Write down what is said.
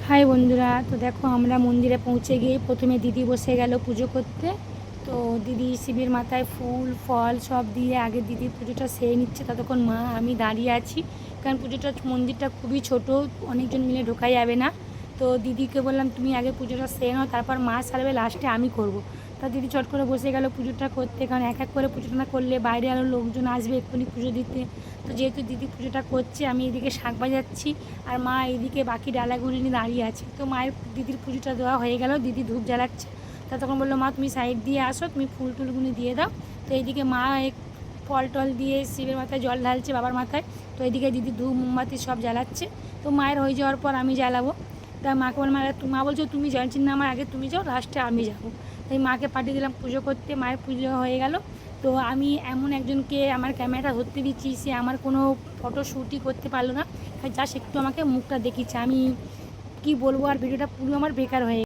High বন্ধুরা, তো দেখো আমরা মন্দিরে পৌঁছে গিয়ে প্রথমে দিদি বসে গেল পুজো করতে। তো দিদি শিবের মাথায় ফুল ফল সব দিয়ে আগে দিদির পুজোটা সেরে নিচ্ছে। ততক্ষণ মা আমি দাঁড়িয়ে আছি, কারণ পুজোটা মন্দিরটা খুবই ছোট, অনেকজন মিলে ঢোকা যাবে না। তো দিদিকে বললাম তুমি আগে পুজোটা সেরে নাও, তারপর মা সারবে, লাস্টে আমি করব। তা দিদি চট করে বসে গেল পুজোটা করতে, কারণ এক এক করে পুজোটা না করলে বাইরে আরও লোকজন আসবে এক্ষুনি পুজো দিতে। তো যেহেতু দিদি পুজোটা করছে, আমি এদিকে শাঁখ বাজাচ্ছি আর মা এইদিকে বাকি ডালাগুলো নিয়ে দাঁড়িয়ে আছে। তো মায়ের দিদির পুজোটা দেওয়া হয়ে গেল, দিদি ধূপ জ্বালাচ্ছে। তা তখন বললো মা তুমি সাইড দিয়ে আসো, তুমি ফুল টুলগুলো দিয়ে দাও। তো এইদিকে মা ফল টল দিয়ে শিবের মাথায় জল ঢালছে, বাবার মাথায়। তো এইদিকে দিদি ধূপ মোমবাতি সব জ্বালাচ্ছে। তো মায়ের হয়ে যাওয়ার পর আমি জ্বালাবো। তা মাকে বললাম মা বলছো তুমি জানছি না, আমার আগে তুমি যাও, লাস্টে আমি যাবো। তাই মাকে পাঠিয়ে দিলাম পুজো করতে। মায়ের পুজো হয়ে গেল। তো আমি এমন একজনকে আমার ক্যামেরাটা ধরতে দিচ্ছি, সে আমার কোনো ফটো শ্যুটই করতে পারলো না, জাস্ট একটু আমাকে মুখটা দেখিয়েছে। আমি কি বলবো, আর ভিডিওটা পুরো আমার বেকার হয়ে